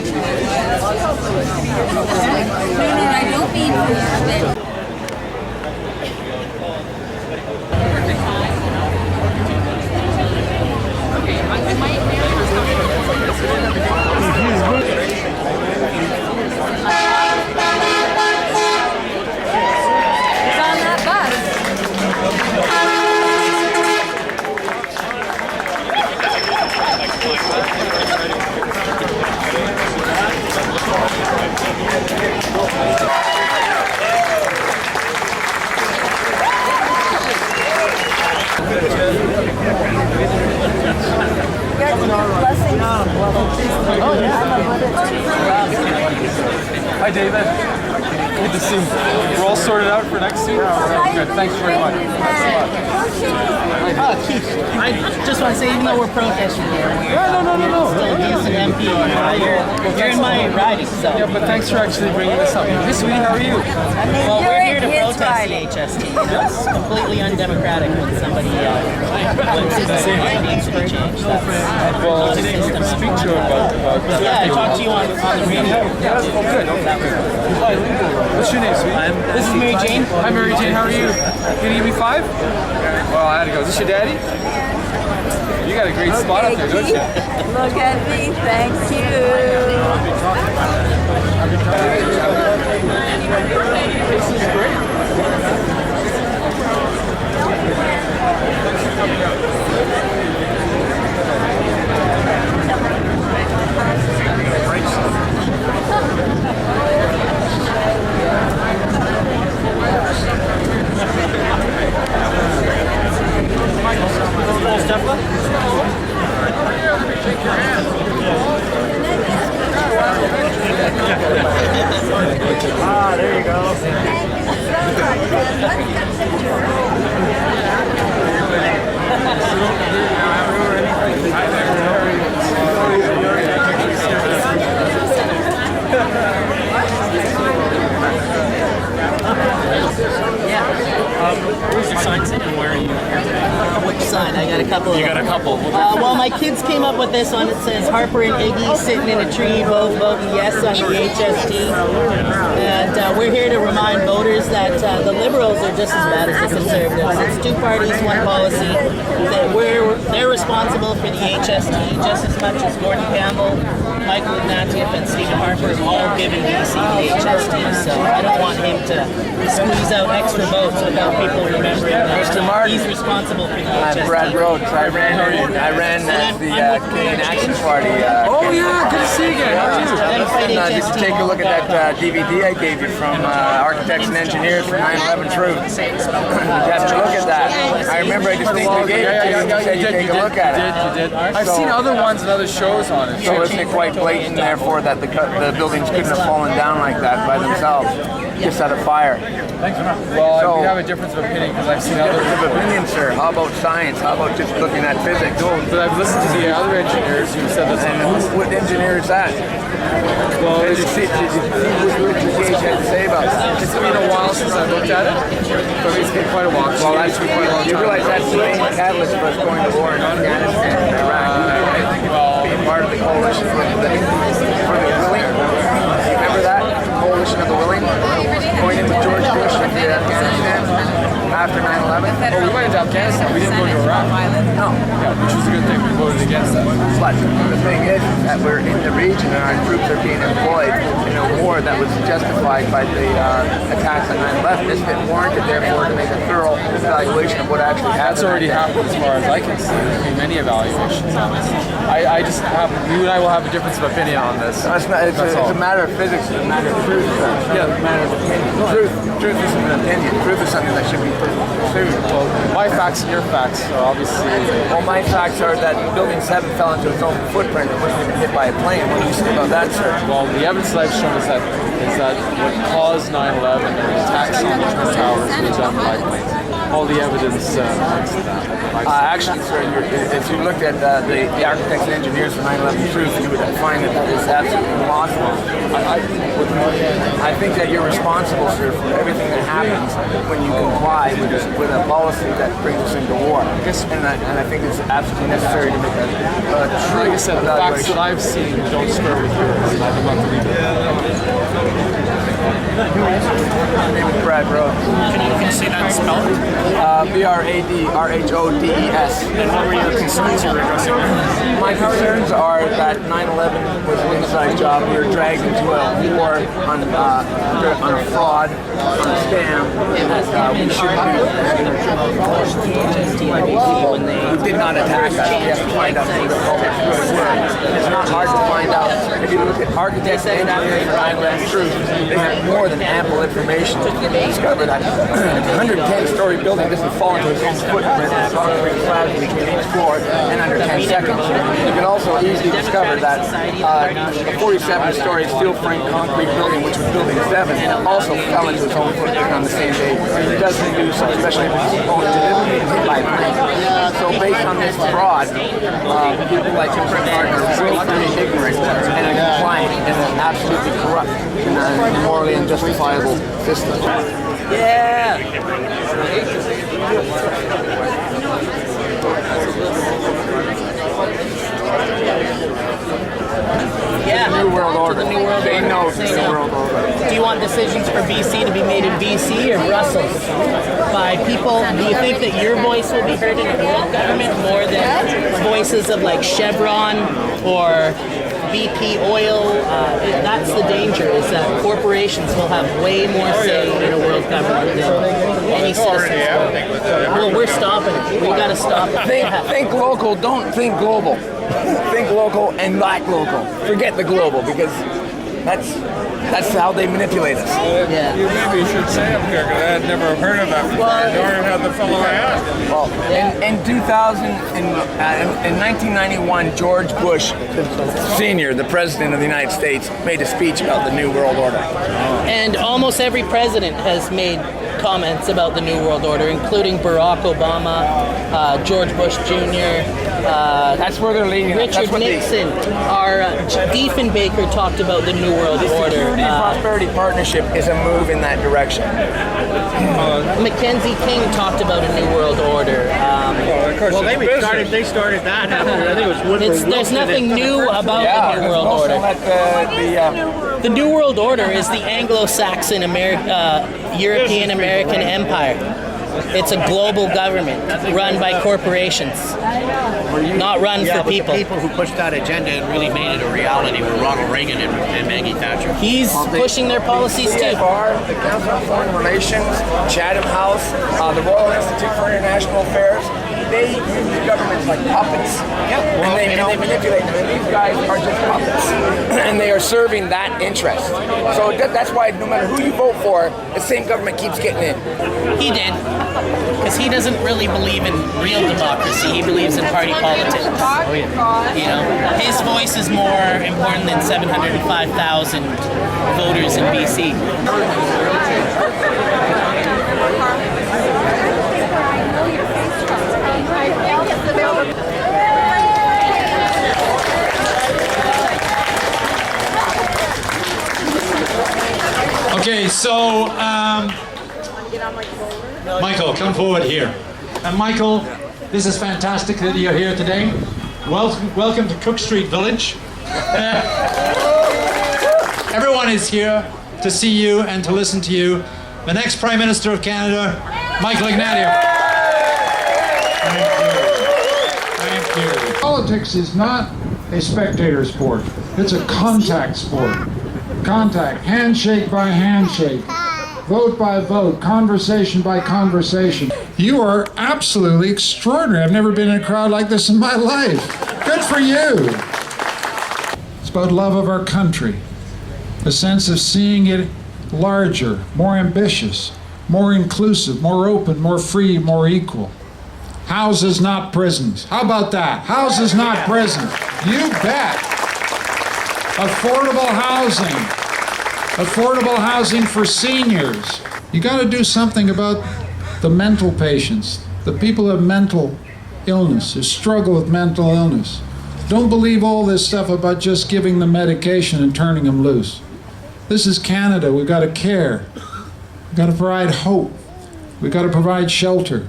I don't mean food. Hi, David. Good to see you. We're all sorted out for next season? Good. Thanks very much. I just want to say, even though we're protesting here, No. still decent MP. You're in my riding, so. Yeah, but thanks for actually bringing this up. Hey, sweetie, how are you? Well, we're here to protest the HST. It's completely undemocratic when somebody needs to be changed. Well, speak to him about yeah, I talked to you on the radio. Yeah, oh, good. What's your name, sweetie? This is Mary Jane. Hi, Mary Jane. How are you? Can you give me 5? Well, I had to go. Is this your daddy? You got a great spot up there, don't you? Look at me, thank you. This is great. There you go. Where's your sign sitting? Where are you? Which sign? I got a couple of them. You got a couple. Well, my kids came up with this one. It says Harper and Iggy sitting in a tree, both voting yes on the HST. And we're here to remind voters that the Liberals are just as bad as the Conservatives. It's two parties, one policy. That they're responsible for the HST just as much as Gordon Campbell, Michael Ignatieff, and Stephen Harper have all given BC the HST. So I don't want him to squeeze out extra votes without people remembering that he's responsible for the HST. I'm Brad Rhodes. I ran as the Canadian Action Party. Oh yeah, good to see you again. How are you? Just take a look at that DVD I gave you from Architects and Engineers for 9/11 Truth. You have to look at that. I remember I distinctly gave it to you and you said you take a look at it. You did. I've seen other ones and other shows on it. So isn't it quite blatant, therefore, that the buildings couldn't have fallen down like that by themselves, just out of fire? Well, we have a difference of opinion because I've seen other Difference of opinion, sir. How about science? How about just looking at physics? But I've listened to the other engineers who said this. And what engineer is that? Well, Did you see what Gage had to say about that? it's been a while since I looked at it. So it's been quite a while. Well, that's been quite a long you time. realize that's the main catalyst for us going to war in Afghanistan and Iraq. Being part of the coalition for the willing. Remember that? Coalition of the willing? Going in with George Bush into Afghanistan after 9/11? Oh, we went into Afghanistan. We didn't go to Iraq. No. Yeah, which was a good thing. We voted against that. But the thing is that we're in the region and our troops are being employed in a war that was justified by the attacks on 9/11. Isn't it warranted, therefore, to make a thorough evaluation of what actually happened? That's already happened as far as I can see. There's been many evaluations on this. I just have, you and I will have a difference of opinion on this. No, it's a matter of physics, it's a matter of truth. Yeah, it's a matter of opinion. Truth isn't an opinion. Truth is something that should be pursued. Well, my facts and your facts are obviously... Well, my facts are that Building 7 fell into its own footprint and wasn't even hit by a plane. What do you say about that, sir? Well, the evidence that I've shown is that what caused 9/11 and the attacks on the Twin Towers was done by planes. all the evidence points to that. Actually, sir, if you looked at the architects and engineers for 9/11 Truth, you would find that that is absolutely impossible. I think that you're responsible, sir, for everything that happens when you comply with a policy that brings us into war. And I think it's absolutely necessary to make a true Like I said, the facts that evaluation. I've seen don't square with yours, and I'd love to leave it. My name is Brad Rhodes. Can you say that spelled? BRADRHODES. And what were your concerns you were addressing? My concerns are that 9/11 was an inside job. We were dragged into a war on a fraud, on a scam. We shouldn't do. We did not attack us. We have to find out who the culprits really were. It's not hard to find out. If you look at architects and engineers for 9/11 Truth, they have more than ample information to discover that a 110-story building doesn't fall into its own footprint. It's concrete slabs between each floor in under 10 seconds. You can also easily discover that a 47-story steel frame concrete building, which was building 7, also fell into its own footprint on the same day. It doesn't do so, especially if it's going to be hit by a plane. So based on this fraud, people like Prince Gardner are willfully ignorant and compliant in an absolutely corrupt and morally unjustifiable system. Yeah. Yeah. New World Order. The New World They Order. know it's the They New know. World Order. Do you want decisions for BC to be made in BC or Brussels? By people, do you think that your voice will be heard in the world government more than voices of like Chevron or BP Oil? That's the danger, is that corporations will have way more say in a world government than any citizens. Well, we're stopping it. We got to stop it. Think local, don't think global. Think local and not local. Forget the global, because that's how they manipulate us. Yeah. You maybe should say up here, because I had never heard of that before. I don't even have the fellow I asked. Well, in 1991, George Bush, Sr., the President of the United States, made a speech about the New World Order. And almost every president has made comments about the New World Order, including Barack Obama, George Bush Jr., That's where they're leading. Richard That's what Nixon. Our Diefenbaker talked about the New World The Order. Security and Prosperity Partnership is a move in that direction. Mackenzie King talked about a New World Order. Of course, Well, it's they started that after, I think it was Woodward There's nothing new about the New World also Order. let The New World Order is the Anglo-Saxon European American Empire. It's a global government run by corporations, not run for people. The people who pushed that agenda and really made it a reality were Ronald Reagan and Maggie Thatcher. He's pushing their policies too. CFR, the Council on Foreign Relations, Chatham House, the Royal Institute for International Affairs, they use governments like puppets. And they manipulate them. And these guys are just puppets. And they are serving that interest. So that's why no matter who you vote for, the same government keeps getting in. He did, because he doesn't really believe in real democracy. He believes in party politics. You know, his voice is more important than 705,000 voters in BC. Okay, so Michael, come forward here. And Michael, this is fantastic that you're here today. Welcome to Cook Street Village. Everyone is here to see you and to listen to you. The next Prime Minister of Canada, Michael Ignatieff. Thank you. Politics is not a spectator sport. It's a contact sport. Contact, handshake by handshake, vote by vote, conversation by conversation. You are absolutely extraordinary. I've never been in a crowd like this in my life. Good for you. It's about love of our country, a sense of seeing it larger, more ambitious, more inclusive, more open, more free, more equal. Houses, not prisons. How about that? Houses, not prisons. You bet. Affordable housing for seniors. You got to do something about the mental patients, the people who have mental illness, who struggle with mental illness. Don't believe all this stuff about just giving them medication and turning them loose. This is Canada. We've got to care. We've got to provide hope. We've got to provide shelter.